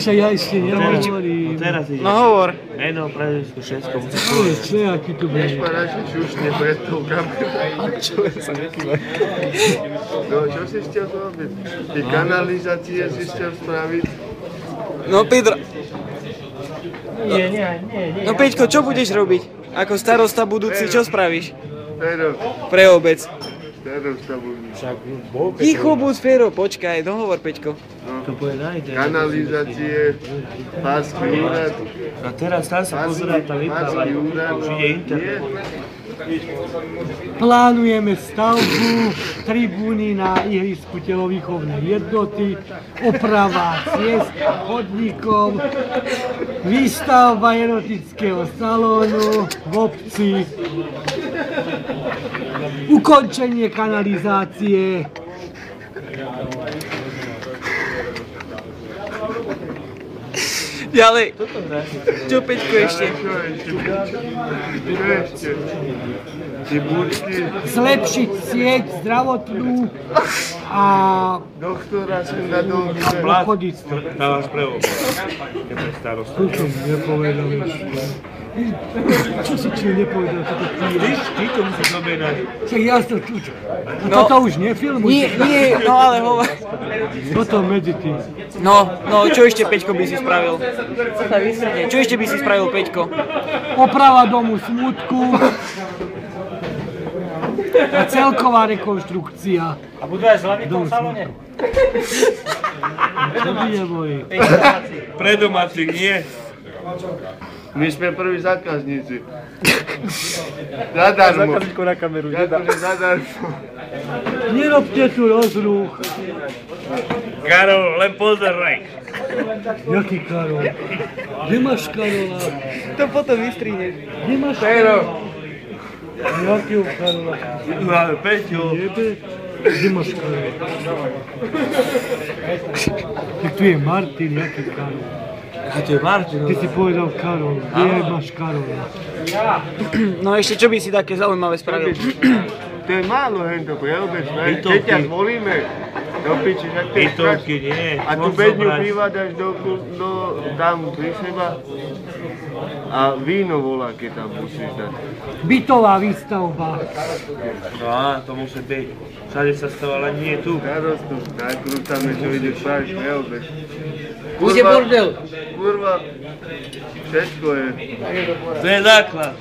Však ja ešte nehovorím. No teraz ideš. No hovor. Meno, prezidentskú, všetko musíš Ale povedať. čo ja ti tu budem? Už nepred tou kamerou. Čo sa nekývaj? No, čo si chcel robiť? Ty kanalizácie si chcel spraviť? No Pedro, Nie. no Peťko, čo budeš robiť? Ako starosta budúci, čo spravíš? Fero, Pre obec. starosta budú. Však bol Ticho buď, Fero, počkaj, dohovor Peťko. to povedaj. Kanalizácie, pársky úrad. A teraz tam sa pozerá tá výprava. Už ide internet. Plánujeme stavbu tribúny na ihrisku telovýchovnej jednoty, oprava ciest chodníkov, výstavba erotického salónu v obci, ukončenie kanalizácie. Ďalej. Čo Peťko ešte? Čo ešte? Ty budky, Zlepšiť sieť zdravotnú a doktora si na domu. obchodníctvo. Dávaš pre obec. Je pre starostu. To som nepovedal ešte. Čo si ti nepovedal, toto ty? Ty to musíš objednať. Však ja to tu. No. Toto už nefilmuj. Nie, no ale hovor. Toto medzi tým. No, čo ešte Peťko by si spravil? Čo ešte by si spravil Peťko? Oprava domu smutku. A celková rekonštrukcia. A budú aj zľavy v tom salóne? Čo by neboj? Pre domácich nie. My sme prví zákazníci. Zadarmo. Zákazníkov na kameru. Ďakujem zadarmo. Nerobte tu rozruch. Karol, len pozeraj. Jaký Karol? Kde máš Karola? To potom vystrihneš. Kde máš Karola? Jakého Karola? Tu máme Peťo. Jebe? Kde máš Karola? Tak tu je Martin, jaký Karol? A to je Martin. Ty si povedal Karol. Kde máš Karola? No ešte čo by si také zaujímavé spravil? To je málo hento pre obec. Keď ťa zvolíme, do piči, tak to je Bytovky nie. A tu bedňu piva dáš tam pri seba a víno volá, keď tam musíš dať. Bytová výstavba. No á, to musí byť. Všade sa stalo, ale nie tu. Starostu, nakrúcame, čo ideš spraviť pre obec. Bude bordel. Kurva, všetko je. To je základ.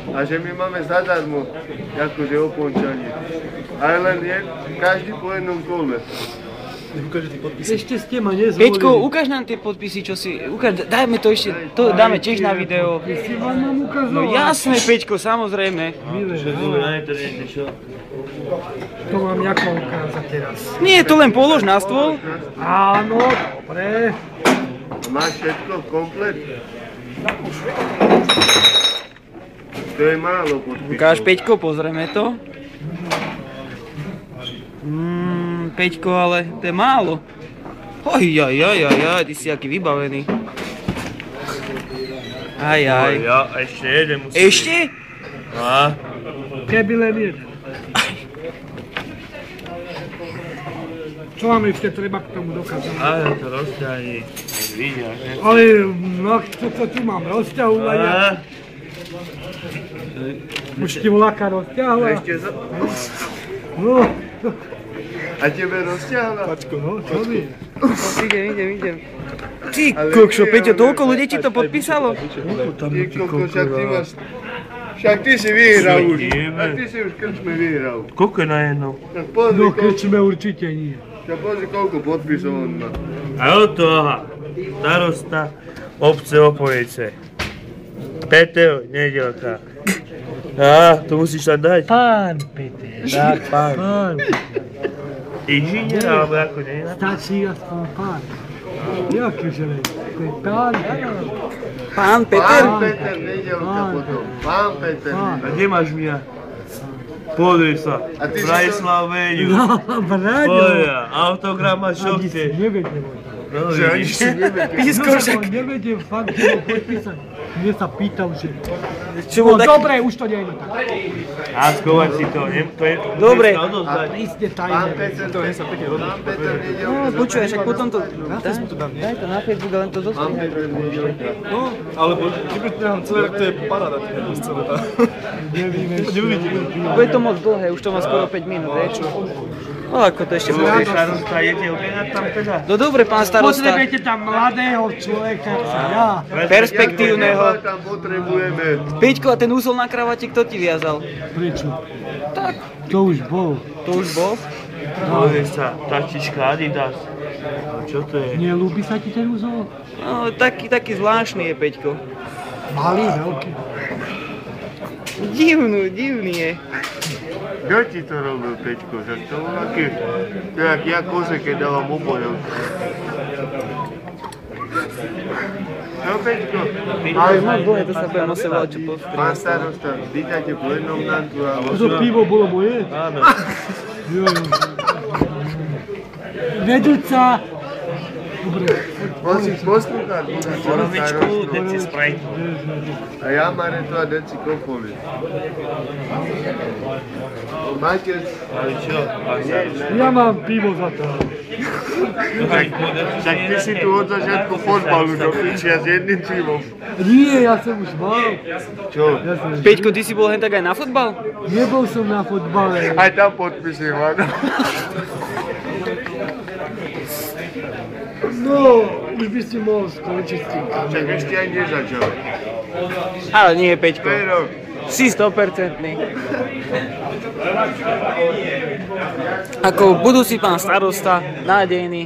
A že my máme zadarmo, akože opončanie. Ale len každý po jednom kole. Ešte ste ma nezvolili. Peťko, ukáž nám tie podpisy, čo si... Dajme to ešte, to dáme tiež na video. Si vám mám ukazovať. No jasné, Peťko, samozrejme. Že tu na internete, čo? To mám ako ukázať teraz. Nie, to len polož na stôl. Áno, dobre. Máš všetko komplet? To je málo podpisov. Ukáž, Peťko, pozrieme to. Peťko, ale to je málo. Ty si aký vybavený. Ja, ešte jeden musím. Ešte? Á. Keby len jeden. Čo vám ešte treba k tomu dokázať? Ale to rozťahni. Vidia, že? Ale, no, čo to tu mám rozťahovať? Á. Už ti voláka rozťahla? Ešte za... No, A tebe rozťahla? no, čo mi? Idem. Ty kokšo, Peťo, toľko ľudí ti to podpísalo? Ty koko, však ty máš... Však ty si vyhral už. A ty si už krčme vyhral. Koľko je na jednom? Tak pozri, No, krčme určite nie. tak pozri, koľko podpisov on má. A o to, aha. Starosta obce Opojice. Peter Nedelka. Á, to musíš tam dať. Pán Peter. Tak, pán. Pán. Inžinier, alebo ako nie? Stačí aspoň pán. Jaký želej? To je pán. Pán Peter? Pán Peter Nedelka potom. Pán Peter A Nedelka. kde máš mňa? Pozri sa. A ty si Branislav Veňu. No, Braňo. Poďa, autogram máš čo Ani si chceš. nevedel. No, Že ani si nevedel. Písko však. Nevediem fakt, že ho podpísať. Mne sa pýtal, že... Čo bol No tak... dobre, už to nie je tak. A skovať si to, to je... Dobre. Prísne Pán tajné. Peter, pán Peter nedel. No, počúvaj, však potom to... Daj to na Facebook a len to Pán zostane. Peter nedelka. No, alebo keby to nechám celé, tak to je paráda, celé tá. Nevíme. Neuvidíme. Bude to moc dlhé, už to má skoro 5 minút, vieš. No ako to ešte bude. Starosta jete objednať tam teda? No dobre, pán starosta. Potrebujete tam mladého človeka, ja. Perspektívneho. Tam potrebujeme. Peťko, a ten úzol na kravate kto ti viazal? Prečo? Tak. To už bol. To už bol? Povie sa, tačička Adidas. No čo to je? Nelúbi sa ti ten úzol? No, taký zvláštny je Peťko. Malý, veľký. Divný je. Kto ti to robil, Peťko? Však to bol aký... To je jak ja koze, keď dávam obojov. No, Peťko. Ale moc dlhé, to sa budem musieť volať, čo Pán postrieť. starosta, vítajte v plennom nantu a... To pivo bolo moje? Áno. Jo. Vedúca. Dobre. Musíš poslúchať, Borovičku, deci Sprite. A ja Mareto a deci Kopoli. Máte... Ale čo? Pán starosta. Ja mám pivo za to. Tak ty si tu od začiatku fotbalu do pičia s jedným pivom. Nie, ja som už mal. Čo? Ja som... Peťko, ty si bol hen tak aj na fotbal? Nebol som na fotbale. Aj tam podpisy, áno. No, už by si mohol skončiť s tým. Čak ešte aj nezačal. Ale nie, Peťko. Pero, Si 100%. Ako budúci pán starosta, nádejný.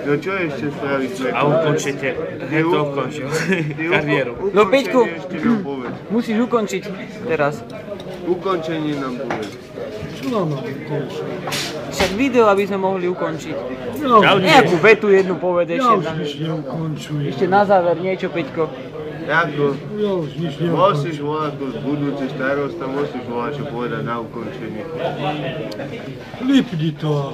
no čo ešte spraviť? A ukončite. Hneď to ukončil. Kariéru. No, Peťku. Ešte nám povedz. Musíš ukončiť teraz. Ukončenie nám povedz. Čo mám ukončiť? Však video, aby sme mohli ukončiť. Ja, Nejakú vetu jednu povedz ja ešte. už nič neukončujem. Ešte na záver niečo, Peťko. Ako? Ja už nič neukončujem. Musíš volať ako budúci starosta, musíš volať, čo povedať na ukončenie. Lipni to.